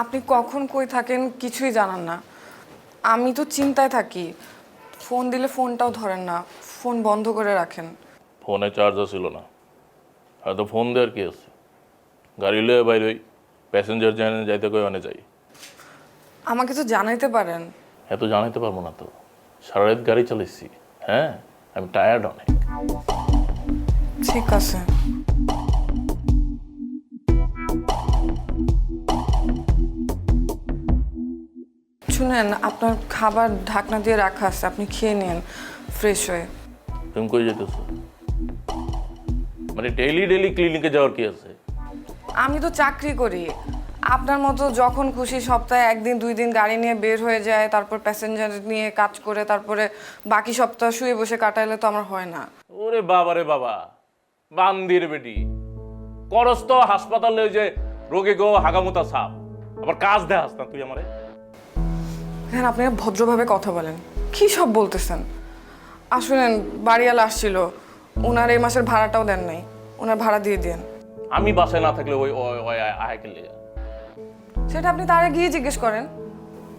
আপনি কখন কই থাকেন কিছুই জানান না। আমি তো চিন্তায় থাকি, ফোন দিলে ফোনটাও ধরেন না, ফোন বন্ধ করে রাখেন। ফোনে চার্জও ছিল না, হয়তো ফোন দেওয়ার কি আছে? গাড়ি লয়ে বাইরে প্যাসেঞ্জার জানে যাইতে কই অনে যাই। আমাকে তো জানাইতে পারেন। এত জানাইতে পারবো না তো, সারা রাত গাড়ি চালাইছি। হ্যাঁ, আমি টায়ার্ড অনেক। ঠিক আছে। শুনেন, আপনার খাবার ঢাকনা দিয়ে রাখা আছে, আপনি খেয়ে নিন ফ্রেশ হয়ে। তুমি কই যেতেছো? মানে ডেইলি ডেইলি ক্লিনিকে যাওয়ার কি আছে? আমি তো চাকরি করি, আপনার মতো যখন খুশি সপ্তাহে একদিন দুই দিন গাড়ি নিয়ে বের হয়ে যায়, তারপর প্যাসেঞ্জার নিয়ে কাজ করে, তারপরে বাকি সপ্তাহ শুয়ে বসে কাটাইলে তো আমার হয় না। ওরে বাবা রে বাবা, বান্দির বেটি, করস তো হাসপাতালে ওই যে রোগে গো হাগামুতা সাপ, আবার কাজ দেখাস না তুই আমারে। হ্যাঁ, আপনি ভদ্রভাবে কথা বলেন, কি সব বলতেছেন? আসলে বাড়িওয়ালা আসছিল, ওনার এই মাসের ভাড়াটাও দেন নাই, ওনার ভাড়া দিয়ে দিন। আমি বাসায় না থাকলে ওই ওই আয়াকে লেগে। সেটা আপনি তারে গিয়ে জিজ্ঞেস করেন।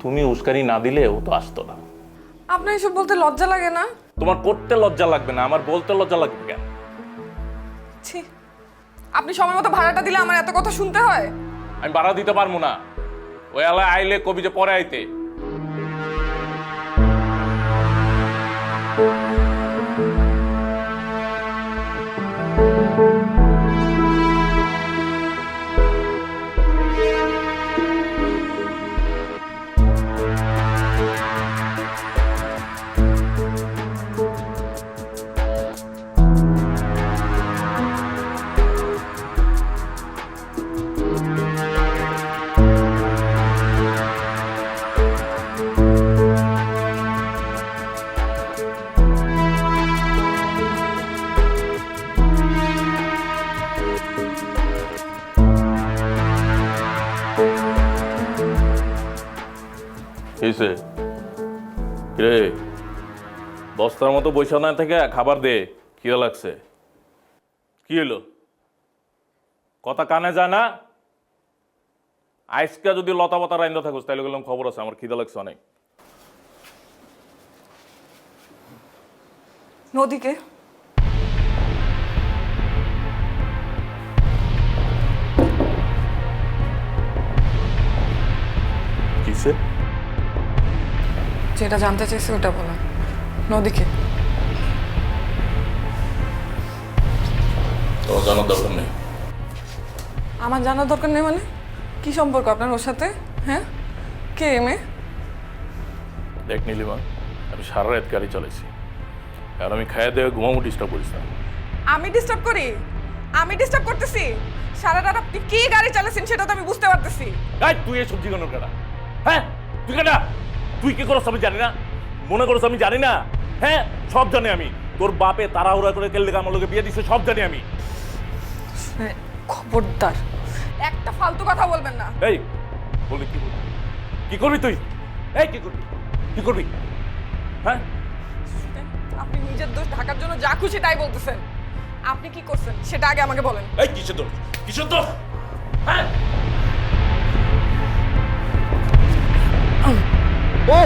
তুমি উস্কানি না দিলে ও তো আসতো না। আপনার এসব বলতে লজ্জা লাগে না? তোমার করতে লজ্জা লাগবে না, আমার বলতে লজ্জা লাগবে কেন? ছি, আপনি সময় মতো ভাড়াটা দিলে আমার এত কথা শুনতে হয়? আমি ভাড়া দিতে পারবো না। ওই এলাকায় আইলে কবি যে পরে আইতে। কিসে রে বস্তার মতো বৈশা না থেকে খাবার দে, খিদে লাগছে। কি হলো, কথা কানে যায় না? আইসকা যদি লতা পাতা রাইন্দা থাকুস তাইলে গেলাম খবর আছে, আমার খিদে লাগছে অনেক। নদীকে কিসে? যেটা জানতে চাইছে ওটা বলেন। নদীকে তোমার জানার দরকার নেই। আমার জানার দরকার নেই মানে? কি সম্পর্ক আপনার ওর সাথে? হ্যাঁ, কে মেয়ে? দেখ নীলিমা, আমি সারা রাত গাড়ি চালাইছি, আর আমি খাইয়া দেওয়া ঘুমামো, ডিস্টার্ব করিস না। আমি ডিস্টার্ব করি? আমি ডিস্টার্ব করতেছি? সারা রাত আপনি কি গাড়ি চালাচ্ছেন সেটা তো আমি বুঝতে পারতেছি। এই তুই এই সবজি কেন কেনা? হ্যাঁ তুই কেনা? তুই কি করছ আমি জানি না? মনে করছ আমি জানি না? হ্যাঁ সব জানি আমি। তোর বাপে তাড়াহুড়া করে কেলে আমার লোকে বিয়ে দিচ্ছে, সব জানি আমি। খবরদার একটা ফালতু কথা বলবেন না। এই বলি কি করবি? কি করবি তুই? এই কি করবি? কি করবি? হ্যাঁ আপনি নিজের দোষ ঢাকার জন্য যা খুশি তাই বলতেছেন। আপনি কি করছেন সেটা আগে আমাকে বলেন। এই কিসের দোষ? কিসের দোষ? হ্যাঁ ও